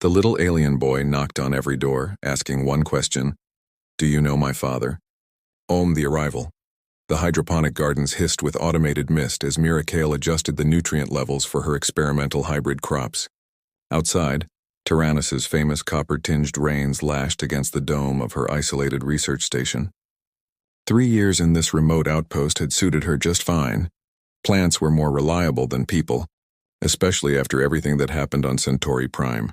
The little alien boy knocked on every door, asking one question: "Do you know my father?" The arrival. The hydroponic gardens hissed with automated mist as Miracle adjusted the nutrient levels for her experimental hybrid crops. Outside, Tyrannus's famous copper-tinged rains lashed against the dome of her isolated research station. 3 years in this remote outpost had suited her just fine. Plants were more reliable than people, especially after everything that happened on Centauri Prime.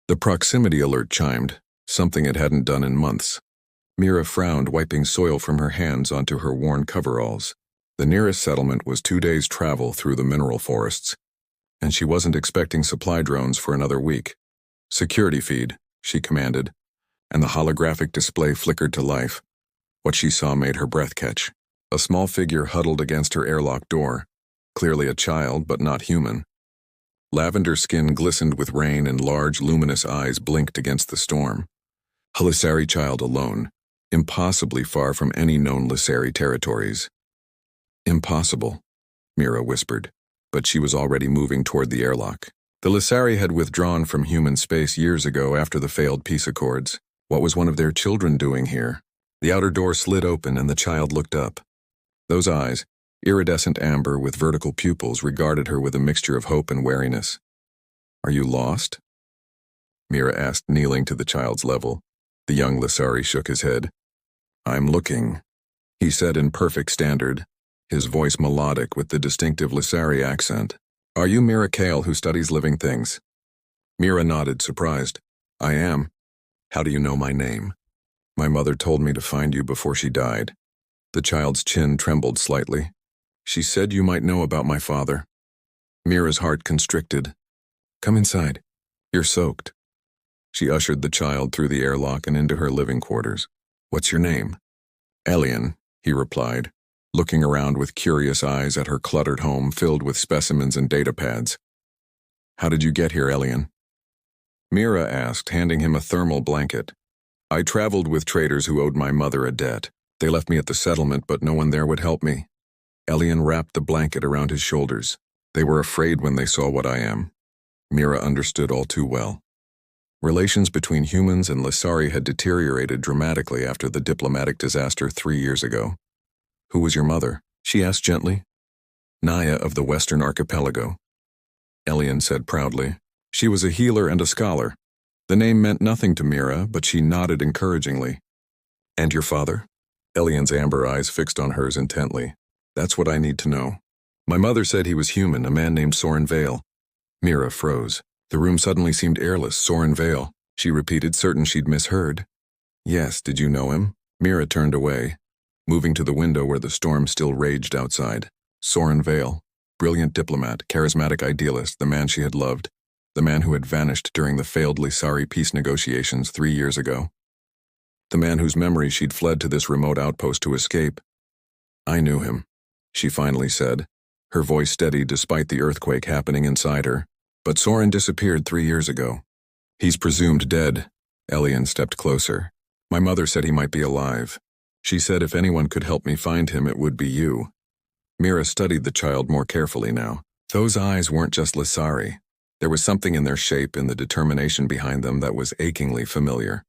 The proximity alert chimed, something it hadn't done in months. Mira frowned, wiping soil from her hands onto her worn coveralls. The nearest settlement was 2 days' travel through the mineral forests, and she wasn't expecting supply drones for another week. "Security feed," she commanded, and the holographic display flickered to life. What she saw made her breath catch. A small figure huddled against her airlock door, clearly a child but not human. Lavender skin glistened with rain and large luminous eyes blinked against the storm. A Lissari child alone, impossibly far from any known Lissari territories. "Impossible," Mira whispered, but she was already moving toward the airlock. The Lissari had withdrawn from human space years ago after the failed peace accords. What was one of their children doing here? The outer door slid open and the child looked up. Those eyes, iridescent amber with vertical pupils, regarded her with a mixture of hope and wariness. "Are you lost?" Mira asked, kneeling to the child's level. The young Lissari shook his head. "I'm looking," he said in perfect standard, his voice melodic with the distinctive Lissari accent. "Are you Miracle who studies living things?" Mira nodded, surprised. "I am. How do you know my name?" "My mother told me to find you before she died." The child's chin trembled slightly. "She said you might know about my father." Mira's heart constricted. "Come inside. You're soaked." She ushered the child through the airlock and into her living quarters. "What's your name?" "Elian," he replied, looking around with curious eyes at her cluttered home filled with specimens and datapads. "How did you get here, Elian?" Mira asked, handing him a thermal blanket. "I traveled with traders who owed my mother a debt. They left me at the settlement, but no one there would help me." Elian wrapped the blanket around his shoulders. "They were afraid when they saw what I am." Mira understood all too well. Relations between humans and Lissari had deteriorated dramatically after the diplomatic disaster 3 years ago. "Who was your mother?" she asked gently. "Naya of the Western Archipelago," Elian said proudly. "She was a healer and a scholar." The name meant nothing to Mira, but she nodded encouragingly. "And your father?" Elian's amber eyes fixed on hers intently. "That's what I need to know." "My mother said he was human, a man named Soren Vale." Mira froze. The room suddenly seemed airless. "Soren Vale," she repeated, certain she'd misheard. "Yes, did you know him?" Mira turned away, moving to the window where the storm still raged outside. Soren Vale, brilliant diplomat, charismatic idealist, the man she had loved, the man who had vanished during the failed Lissari peace negotiations 3 years ago. The man whose memory she'd fled to this remote outpost to escape. "I knew him," she finally said, her voice steady despite the earthquake happening inside her. "But Soren disappeared 3 years ago." "He's presumed dead." Elian stepped closer. "My mother said he might be alive. She said if anyone could help me find him, it would be you." Mira studied the child more carefully now. Those eyes weren't just Lissari. There was something in their shape and the determination behind them that was achingly familiar.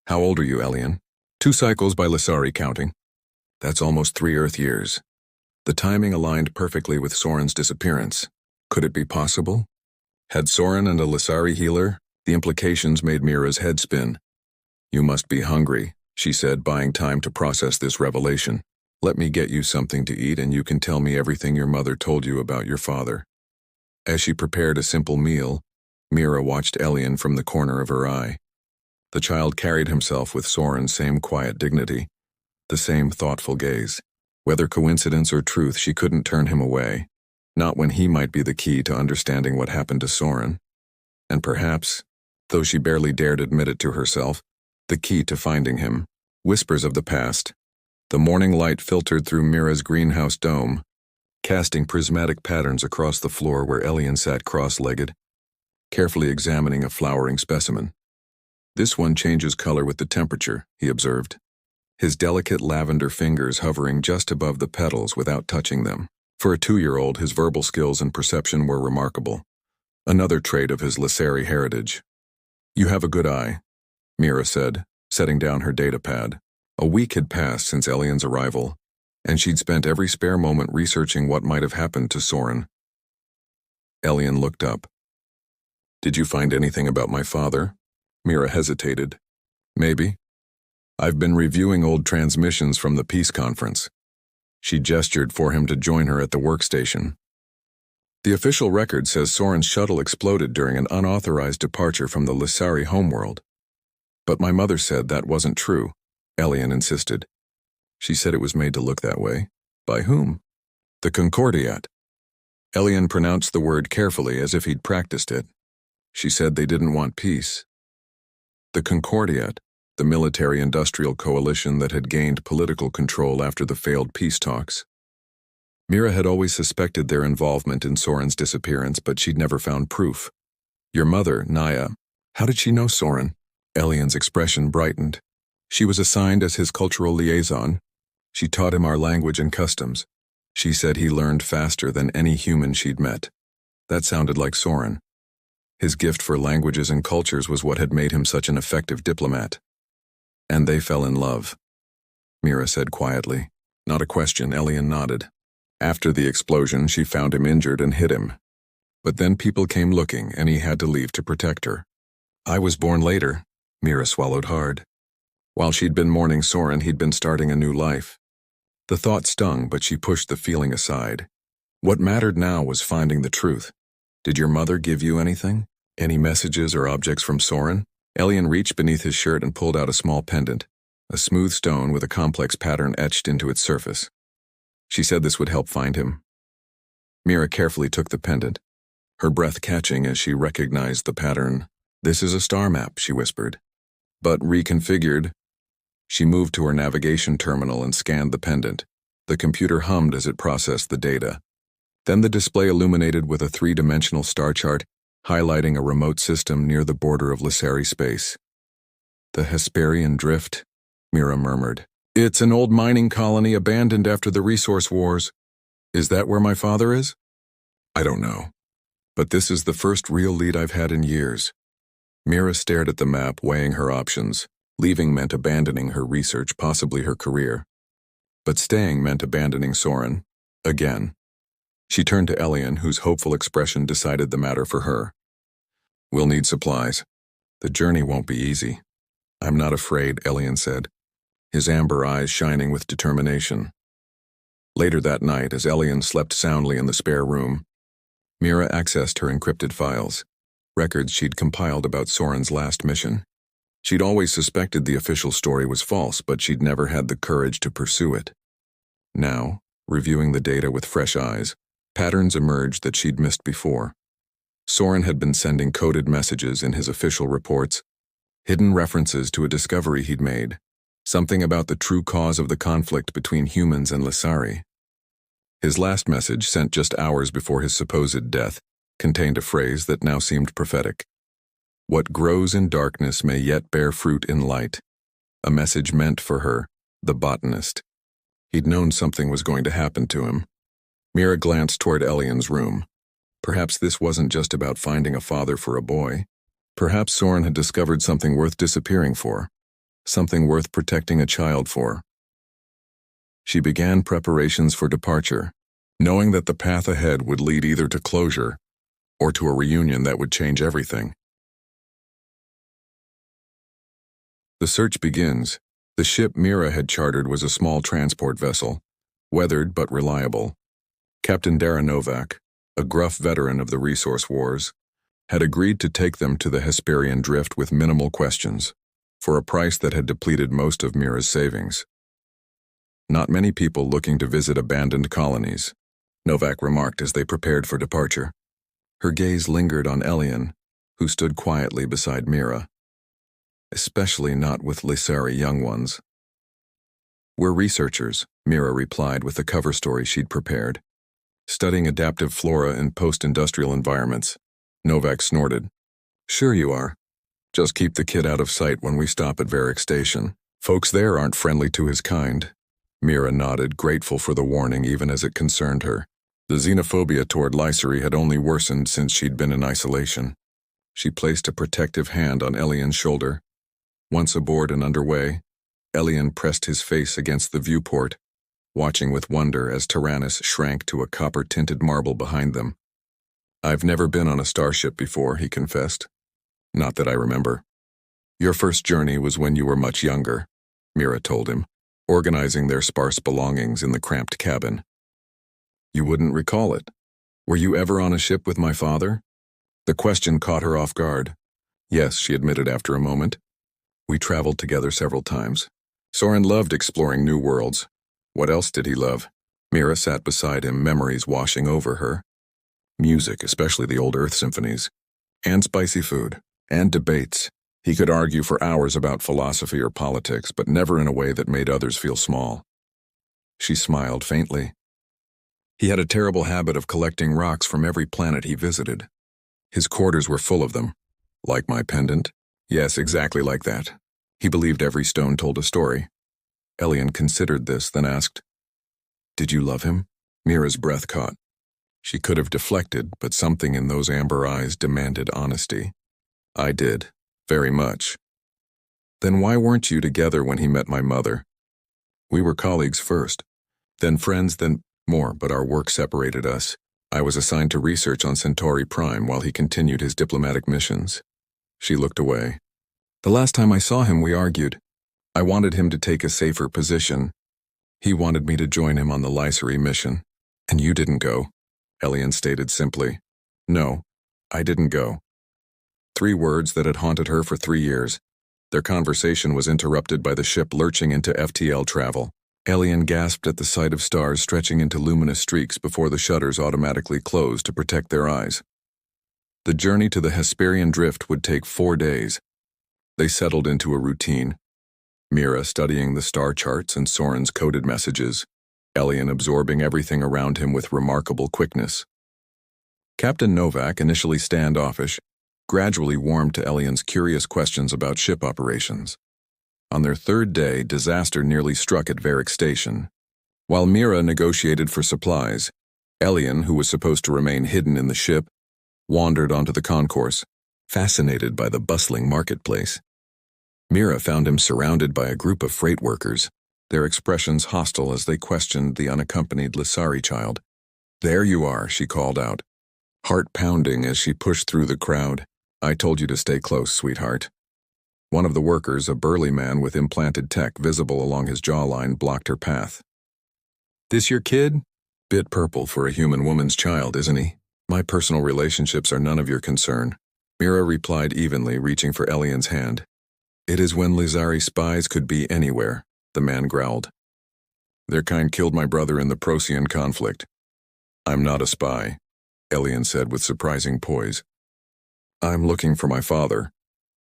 "How old are you, Elian?" 2 cycles by Lissari counting." "That's almost 3 Earth years." The timing aligned perfectly with Soren's disappearance. Could it be possible? Had Soren and a Lissari healer? The implications made Mira's head spin. "You must be hungry," she said, buying time to process this revelation. "Let me get you something to eat and you can tell me everything your mother told you about your father." As she prepared a simple meal, Mira watched Elian from the corner of her eye. The child carried himself with Soren's same quiet dignity, the same thoughtful gaze. Whether coincidence or truth, she couldn't turn him away. Not when he might be the key to understanding what happened to Soren. And perhaps, though she barely dared admit it to herself, the key to finding him. Whispers of the past. The morning light filtered through Mira's greenhouse dome, casting prismatic patterns across the floor where Elian sat cross-legged, carefully examining a flowering specimen. "This one changes color with the temperature," he observed, his delicate lavender fingers hovering just above the petals without touching them. For a 2-year-old, his verbal skills and perception were remarkable, another trait of his Lissari heritage. You have a good eye, Mira said, setting down her data pad. A week had passed since Elian's arrival, and she'd spent every spare moment researching what might have happened to Soren. Elian looked up. Did you find anything about my father? Mira hesitated. Maybe. I've been reviewing old transmissions from the peace conference. She gestured for him to join her at the workstation. The official record says Soren's shuttle exploded during an unauthorized departure from the Lissari homeworld. But my mother said that wasn't true, Elian insisted. She said it was made to look that way. By whom? The Concordiat. Elian pronounced the word carefully as if he'd practiced it. She said they didn't want peace. The Concordiat, the military-industrial coalition that had gained political control after the failed peace talks. Mira had always suspected their involvement in Soren's disappearance, but she'd never found proof. Your mother, Naya, how did she know Soren? Elian's expression brightened. She was assigned as his cultural liaison. She taught him our language and customs. She said he learned faster than any human she'd met. That sounded like Soren. His gift for languages and cultures was what had made him such an effective diplomat. And they fell in love, Mira said quietly. Not a question, Elian nodded. After the explosion, she found him injured and hid him. But then people came looking, and he had to leave to protect her. I was born later, Mira swallowed hard. While she'd been mourning Soren, he'd been starting a new life. The thought stung, but she pushed the feeling aside. What mattered now was finding the truth. Did your mother give you anything? Any messages or objects from Soren? Elian reached beneath his shirt and pulled out a small pendant, a smooth stone with a complex pattern etched into its surface. She said this would help find him. Mira carefully took the pendant, her breath catching as she recognized the pattern. This is a star map, she whispered. But reconfigured. She moved to her navigation terminal and scanned the pendant. The computer hummed as it processed the data. Then the display illuminated with a three-dimensional star chart, highlighting a remote system near the border of Lissari space. The Hesperian Drift, Mira murmured. It's an old mining colony abandoned after the resource wars. Is that where my father is? I don't know. But this is the first real lead I've had in years. Mira stared at the map, weighing her options. Leaving meant abandoning her research, possibly her career. But staying meant abandoning Soren. Again. She turned to Elian, whose hopeful expression decided the matter for her. We'll need supplies. The journey won't be easy. I'm not afraid, Elian said, his amber eyes shining with determination. Later that night, as Elian slept soundly in the spare room, Mira accessed her encrypted files, records she'd compiled about Soren's last mission. She'd always suspected the official story was false, but she'd never had the courage to pursue it. Now, reviewing the data with fresh eyes, patterns emerged that she'd missed before. Soren had been sending coded messages in his official reports, hidden references to a discovery he'd made, something about the true cause of the conflict between humans and Lissari. His last message, sent just hours before his supposed death, contained a phrase that now seemed prophetic. What grows in darkness may yet bear fruit in light. A message meant for her, the botanist. He'd known something was going to happen to him. Mira glanced toward Elian's room. Perhaps this wasn't just about finding a father for a boy. Perhaps Soren had discovered something worth disappearing for, something worth protecting a child for. She began preparations for departure, knowing that the path ahead would lead either to closure or to a reunion that would change everything. The search begins. The ship Mira had chartered was a small transport vessel, weathered but reliable. Captain Dara Novak, a gruff veteran of the resource wars, had agreed to take them to the Hesperian Drift with minimal questions, for a price that had depleted most of Mira's savings. Not many people looking to visit abandoned colonies, Novak remarked as they prepared for departure. Her gaze lingered on Elian, who stood quietly beside Mira. Especially not with Lissari young ones. We're researchers, Mira replied with the cover story she'd prepared. Studying adaptive flora in post-industrial environments. Novak snorted. Sure you are. Just keep the kid out of sight when we stop at Varick Station. Folks there aren't friendly to his kind. Mira nodded, grateful for the warning even as it concerned her. The xenophobia toward Lissari had only worsened since she'd been in isolation. She placed a protective hand on Elian's shoulder. Once aboard and underway, Elian pressed his face against the viewport, watching with wonder as Tyrannus shrank to a copper-tinted marble behind them. "I've never been on a starship before," he confessed. "Not that I remember." "Your first journey was when you were much younger," Mira told him, organizing their sparse belongings in the cramped cabin. "You wouldn't recall it. Were you ever on a ship with my father?" The question caught her off guard. "Yes," she admitted after a moment. "We traveled together several times. Soren loved exploring new worlds. What else did he love?" Mira sat beside him, memories washing over her. Music, especially the old Earth symphonies. And spicy food. And debates. He could argue for hours about philosophy or politics, but never in a way that made others feel small. She smiled faintly. He had a terrible habit of collecting rocks from every planet he visited. His quarters were full of them. "Like my pendant?" "Yes, exactly like that." He believed every stone told a story. Elian considered this, then asked, "Did you love him?" Mira's breath caught. She could have deflected, but something in those amber eyes demanded honesty. "I did. Very much." "Then why weren't you together when he met my mother?" "We were colleagues first, then friends, then more, but our work separated us. I was assigned to research on Centauri Prime while he continued his diplomatic missions." She looked away. "The last time I saw him, we argued. I wanted him to take a safer position. He wanted me to join him on the Lycery mission. And you didn't go," Elian stated simply. "No, I didn't go." 3 words that had haunted her for 3 years. Their conversation was interrupted by the ship lurching into FTL travel. Elian gasped at the sight of stars stretching into luminous streaks before the shutters automatically closed to protect their eyes. The journey to the Hesperian Drift would take 4 days. They settled into a routine. Mira studying the star charts and Soren's coded messages, Elian absorbing everything around him with remarkable quickness. Captain Novak, initially standoffish, gradually warmed to Elian's curious questions about ship operations. On their 3rd day, disaster nearly struck at Varick Station. While Mira negotiated for supplies, Elian, who was supposed to remain hidden in the ship, wandered onto the concourse, fascinated by the bustling marketplace. Mira found him surrounded by a group of freight workers, their expressions hostile as they questioned the unaccompanied Lissari child. "There you are," she called out, heart pounding as she pushed through the crowd. "I told you to stay close, sweetheart." One of the workers, a burly man with implanted tech visible along his jawline, blocked her path. "This your kid?" "Bit purple for a human woman's child, isn't he?" "My personal relationships are none of your concern," Mira replied evenly, reaching for Elian's hand. "It is when Lissari spies could be anywhere," the man growled. "Their kind killed my brother in the Procyon conflict." "I'm not a spy," Elian said with surprising poise. "I'm looking for my father."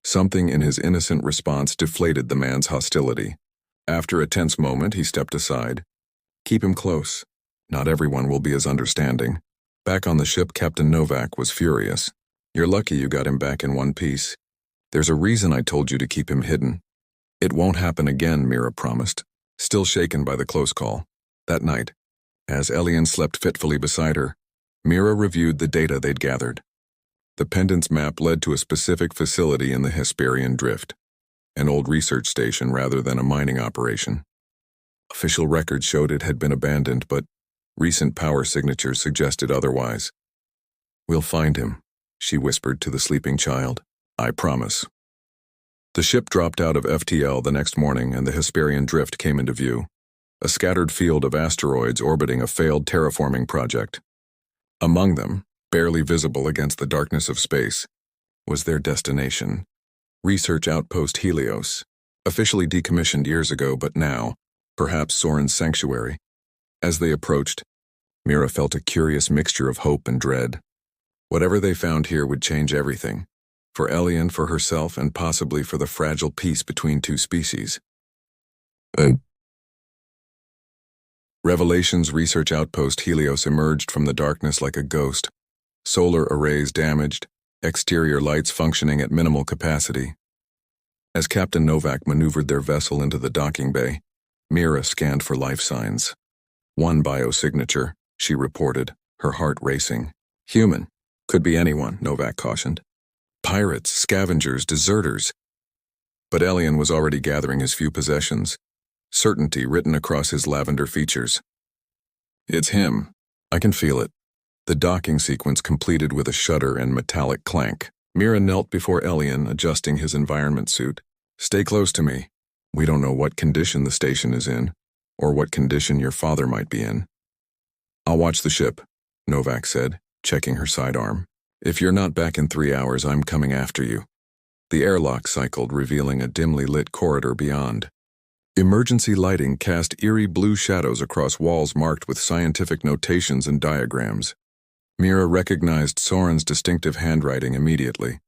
Something in his innocent response deflated the man's hostility. After a tense moment, he stepped aside. "Keep him close. Not everyone will be as understanding." Back on the ship, Captain Novak was furious. "You're lucky you got him back in one piece. There's a reason I told you to keep him hidden." "It won't happen again," Mira promised, still shaken by the close call. That night, as Elian slept fitfully beside her, Mira reviewed the data they'd gathered. The pendant's map led to a specific facility in the Hesperian Drift, an old research station rather than a mining operation. Official records showed it had been abandoned, but recent power signatures suggested otherwise. "We'll find him," she whispered to the sleeping child. "I promise." The ship dropped out of FTL the next morning and the Hesperian Drift came into view, a scattered field of asteroids orbiting a failed terraforming project. Among them, barely visible against the darkness of space, was their destination, Research Outpost Helios, officially decommissioned years ago, but now, perhaps Soren's sanctuary. As they approached, Mira felt a curious mixture of hope and dread. Whatever they found here would change everything, for Elian, for herself, and possibly for the fragile peace between 2 species. Revelations Research Outpost Helios emerged from the darkness like a ghost, solar arrays damaged, exterior lights functioning at minimal capacity. As Captain Novak maneuvered their vessel into the docking bay, Mira scanned for life signs. 1 biosignature, she reported, her heart racing. "Human. Could be anyone," Novak cautioned. Pirates, scavengers, deserters. But Elian was already gathering his few possessions, certainty written across his lavender features. It's him. I can feel it. The docking sequence completed with a shudder and metallic clank. Mira knelt before Elian, adjusting his environment suit. Stay close to me. We don't know what condition the station is in, or what condition your father might be in. I'll watch the ship, Novak said, checking her sidearm. If you're not back in 3 hours, I'm coming after you. The airlock cycled, revealing a dimly lit corridor beyond. Emergency lighting cast eerie blue shadows across walls marked with scientific notations and diagrams. Mira recognized Soren's distinctive handwriting immediately,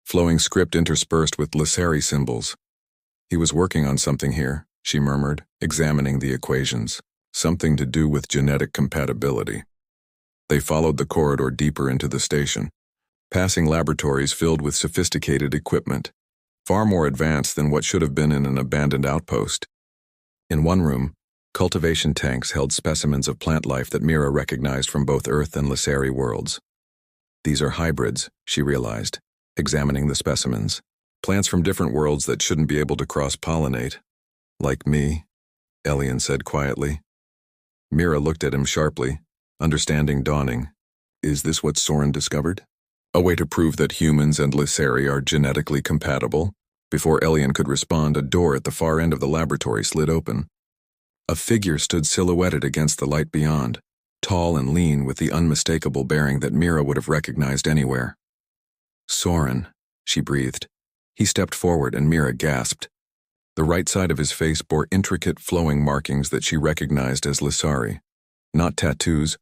flowing script interspersed with Lissari symbols. He was working on something here, she murmured, examining the equations. Something to do with genetic compatibility. They followed the corridor deeper into the station, passing laboratories filled with sophisticated equipment, far more advanced than what should have been in an abandoned outpost. In one room, cultivation tanks held specimens of plant life that Mira recognized from both Earth and Lissari worlds. These are hybrids, she realized, examining the specimens. Plants from different worlds that shouldn't be able to cross-pollinate. Like me, Elian said quietly. Mira looked at him sharply, understanding dawning. Is this what Soren discovered? A way to prove that humans and Lissari are genetically compatible? Before Elian could respond, a door at the far end of the laboratory slid open. A figure stood silhouetted against the light beyond, tall and lean with the unmistakable bearing that Mira would have recognized anywhere. Soren, she breathed. He stepped forward and Mira gasped. The right side of his face bore intricate flowing markings that she recognized as Lissari. Not tattoos,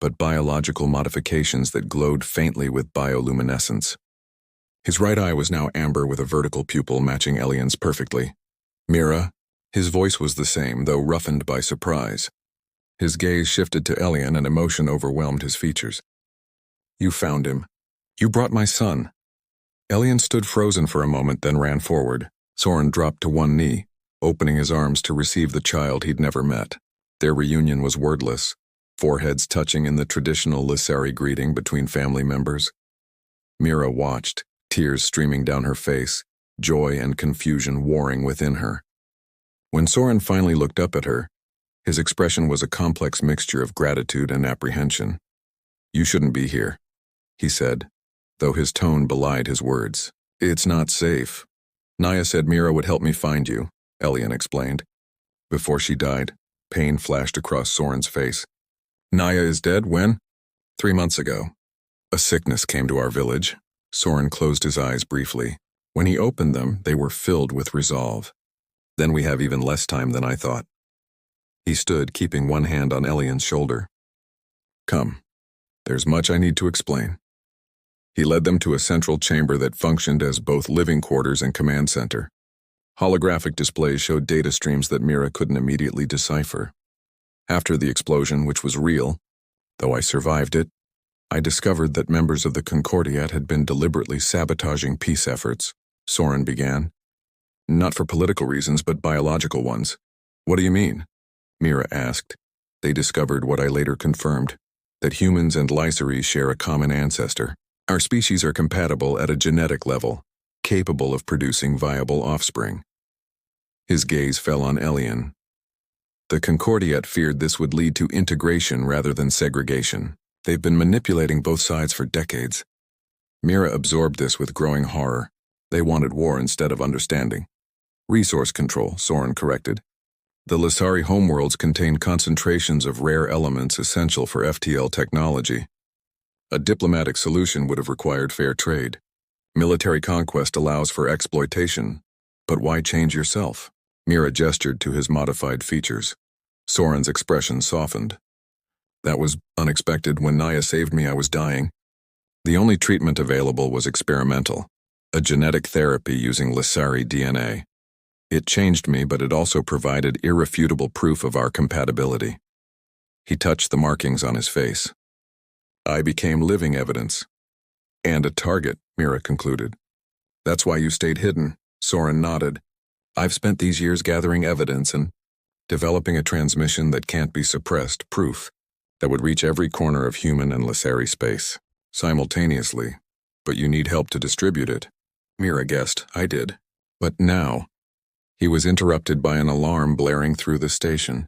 but biological modifications that glowed faintly with bioluminescence. His right eye was now amber with a vertical pupil matching Elian's perfectly. Mira, his voice was the same, though roughened by surprise. His gaze shifted to Elian and emotion overwhelmed his features. You found him. You brought my son. Elian stood frozen for a moment, then ran forward. Soren dropped to one knee, opening his arms to receive the child he'd never met. Their reunion was wordless, foreheads touching in the traditional Lissari greeting between family members. Mira watched, tears streaming down her face, joy and confusion warring within her. When Soren finally looked up at her, his expression was a complex mixture of gratitude and apprehension. You shouldn't be here, he said, though his tone belied his words. It's not safe. Naya said Mira would help me find you, Elian explained. Before she died, pain flashed across Soren's face. Naya is dead when? 3 months ago. A sickness came to our village. Soren closed his eyes briefly. When he opened them, they were filled with resolve. Then we have even less time than I thought. He stood, keeping one hand on Elian's shoulder. Come. There's much I need to explain. He led them to a central chamber that functioned as both living quarters and command center. Holographic displays showed data streams that Mira couldn't immediately decipher. After the explosion, which was real, though I survived it, I discovered that members of the Concordiat had been deliberately sabotaging peace efforts, Soren began. Not for political reasons, but biological ones. What do you mean? Mira asked. They discovered what I later confirmed, that humans and Lissari share a common ancestor. Our species are compatible at a genetic level, capable of producing viable offspring. His gaze fell on Elian. The Concordiat feared this would lead to integration rather than segregation. They've been manipulating both sides for decades. Mira absorbed this with growing horror. They wanted war instead of understanding. Resource control, Soren corrected. The Lissari homeworlds contain concentrations of rare elements essential for FTL technology. A diplomatic solution would have required fair trade. Military conquest allows for exploitation, but why change yourself? Mira gestured to his modified features. Soren's expression softened. That was unexpected. When Naya saved me, I was dying. The only treatment available was experimental, a genetic therapy using Lissari DNA. It changed me, but it also provided irrefutable proof of our compatibility. He touched the markings on his face. I became living evidence. And a target, Mira concluded. That's why you stayed hidden, Soren nodded. I've spent these years gathering evidence and developing a transmission that can't be suppressed, proof that would reach every corner of human and Lissari space, simultaneously. But you need help to distribute it. Mira guessed. I did. But now... He was interrupted by an alarm blaring through the station.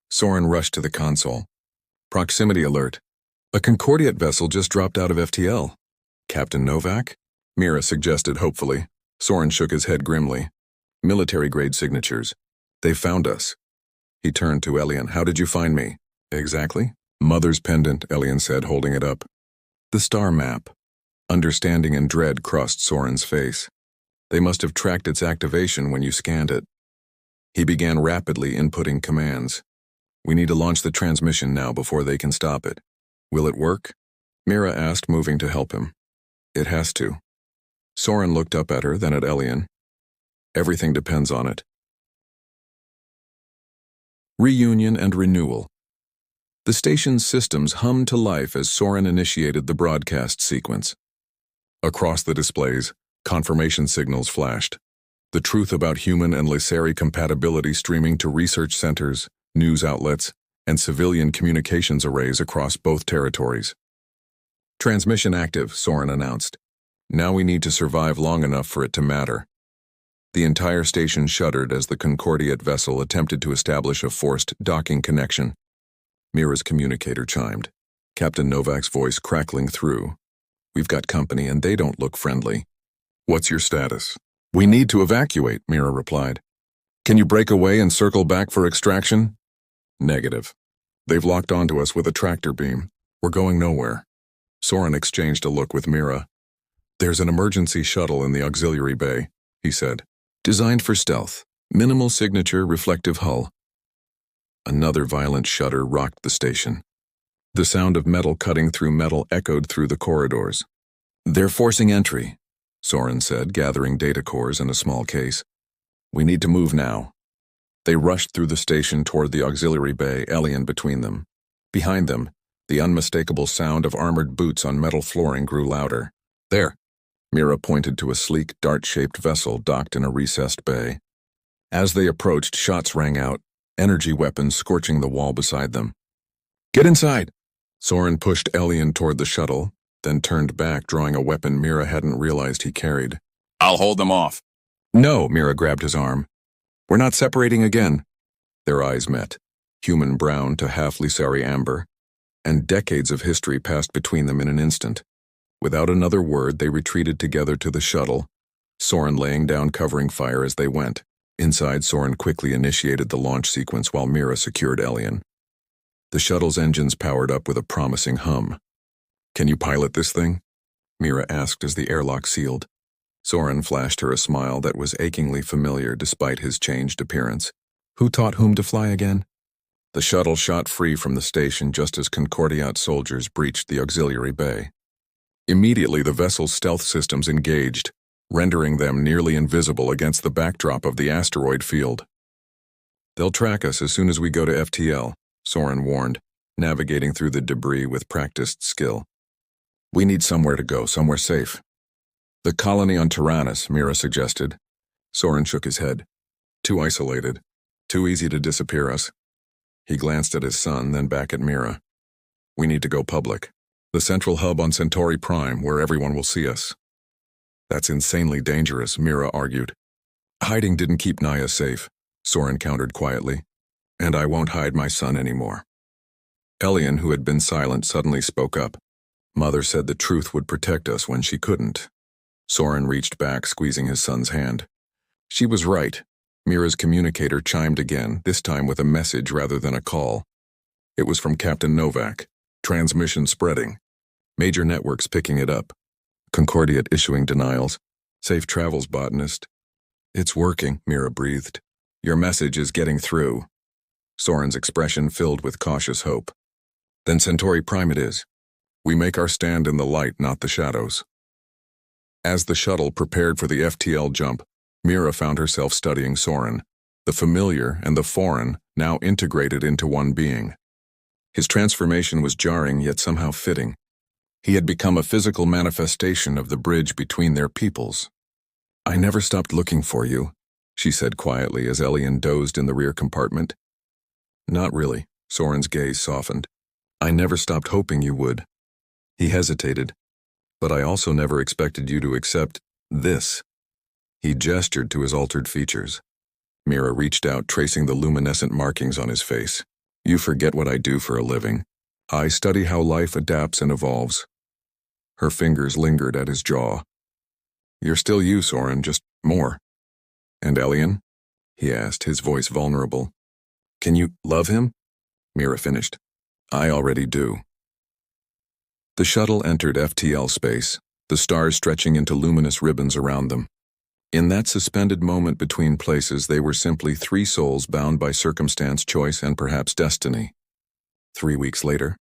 Soren rushed to the console. Proximity alert. A Concordiate vessel just dropped out of FTL. Captain Novak? Mira suggested hopefully. Soren shook his head grimly. Military-grade signatures. They found us. He turned to Elian. How did you find me? Exactly. Mother's pendant, Elian said, holding it up. The star map. Understanding and dread crossed Soren's face. They must have tracked its activation when you scanned it. He began rapidly inputting commands. We need to launch the transmission now before they can stop it. Will it work? Mira asked, moving to help him. It has to. Soren looked up at her, then at Elian. Everything depends on it. Reunion and renewal. The station's systems hummed to life as Soren initiated the broadcast sequence. Across the displays, confirmation signals flashed. The truth about human and Lysari compatibility streaming to research centers, news outlets, and civilian communications arrays across both territories. Transmission active, Soren announced. Now we need to survive long enough for it to matter. The entire station shuddered as the Concordiate vessel attempted to establish a forced docking connection. Mira's communicator chimed, Captain Novak's voice crackling through. We've got company and they don't look friendly. What's your status? We need to evacuate, Mira replied. Can you break away and circle back for extraction? Negative. They've locked onto us with a tractor beam. We're going nowhere. Soren exchanged a look with Mira. There's an emergency shuttle in the auxiliary bay, he said. Designed for stealth. Minimal signature, reflective hull. Another violent shudder rocked the station. The sound of metal cutting through metal echoed through the corridors. They're forcing entry, Soren said, gathering data cores in a small case. We need to move now. They rushed through the station toward the auxiliary bay, Elian between them. Behind them, the unmistakable sound of armored boots on metal flooring grew louder. There! Mira pointed to a sleek, dart-shaped vessel docked in a recessed bay. As they approached, shots rang out, energy weapons scorching the wall beside them. Get inside! Soren pushed Elian toward the shuttle, then turned back, drawing a weapon Mira hadn't realized he carried. I'll hold them off. No, Mira grabbed his arm. We're not separating again. Their eyes met, human brown to half Lysari amber, and decades of history passed between them in an instant. Without another word, they retreated together to the shuttle, Soren laying down covering fire as they went. Inside, Soren quickly initiated the launch sequence while Mira secured Elian. The shuttle's engines powered up with a promising hum. Can you pilot this thing? Mira asked as the airlock sealed. Soren flashed her a smile that was achingly familiar despite his changed appearance. Who taught whom to fly again? The shuttle shot free from the station just as Concordiate soldiers breached the auxiliary bay. Immediately, the vessel's stealth systems engaged, rendering them nearly invisible against the backdrop of the asteroid field. They'll track us as soon as we go to FTL, Soren warned, navigating through the debris with practiced skill. We need somewhere to go, somewhere safe. The colony on Tyrannus, Mira suggested. Soren shook his head. Too isolated. Too easy to disappear us. He glanced at his son, then back at Mira. We need to go public. The central hub on Centauri Prime, where everyone will see us. That's insanely dangerous, Mira argued. Hiding didn't keep Naya safe, Soren countered quietly. And I won't hide my son anymore. Elian, who had been silent, suddenly spoke up. Mother said the truth would protect us when she couldn't. Soren reached back, squeezing his son's hand. She was right. Mira's communicator chimed again, this time with a message rather than a call. It was from Captain Novak. Transmission spreading. Major networks picking it up. Concordiate issuing denials. Safe travels, botanist. It's working, Mira breathed. Your message is getting through. Soren's expression filled with cautious hope. Then Centauri Prime it is. We make our stand in the light, not the shadows. As the shuttle prepared for the FTL jump, Mira found herself studying Soren, the familiar and the foreign now integrated into one being. His transformation was jarring yet somehow fitting. He had become a physical manifestation of the bridge between their peoples. I never stopped looking for you, she said quietly as Elian dozed in the rear compartment. Not really, Soren's gaze softened. I never stopped hoping you would. He hesitated. But I also never expected you to accept this. He gestured to his altered features. Mira reached out, tracing the luminescent markings on his face. You forget what I do for a living. I study how life adapts and evolves. Her fingers lingered at his jaw. You're still you, Soren, just more. And Elian? He asked, his voice vulnerable. Can you love him? Mira finished. I already do. The shuttle entered FTL space, the stars stretching into luminous ribbons around them. In that suspended moment between places, they were simply three souls bound by circumstance, choice, and perhaps destiny. 3 weeks later,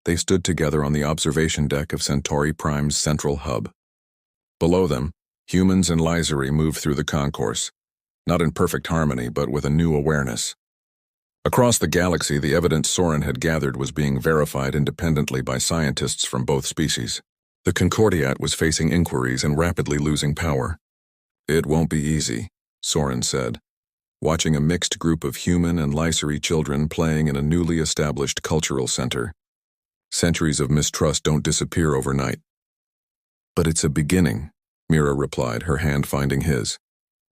they stood together on the observation deck of Centauri Prime's central hub. Below them, humans and Lysari moved through the concourse, not in perfect harmony, but with a new awareness. Across the galaxy, the evidence Soren had gathered was being verified independently by scientists from both species. The Concordiat was facing inquiries and rapidly losing power. It won't be easy, Soren said, watching a mixed group of human and Lysari children playing in a newly established cultural center. Centuries of mistrust don't disappear overnight. But it's a beginning, Mira replied, her hand finding his.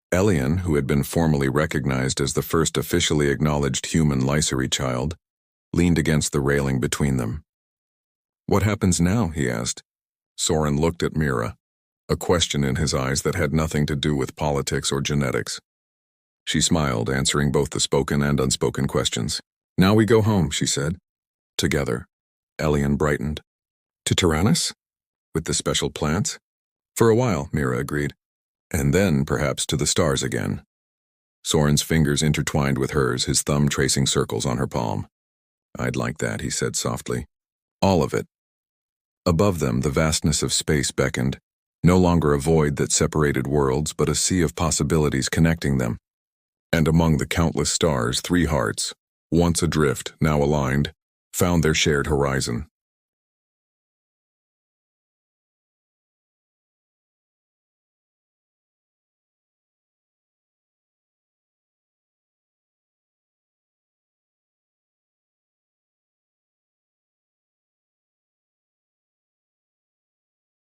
Elian, who had been formally recognized as the first officially acknowledged human Lysari child, leaned against the railing between them. What happens now? He asked. Soren looked at Mira, a question in his eyes that had nothing to do with politics or genetics. She smiled, answering both the spoken and unspoken questions. Now we go home, she said. Together. Elian brightened. To Tyrannus? With the special plants? For a while, Mira agreed. And then, perhaps, to the stars again. Soren's fingers intertwined with hers, his thumb tracing circles on her palm. I'd like that, he said softly. All of it. Above them, the vastness of space beckoned, no longer a void that separated worlds, but a sea of possibilities connecting them. And among the countless stars, 3 hearts, once adrift, now aligned, found their shared horizon.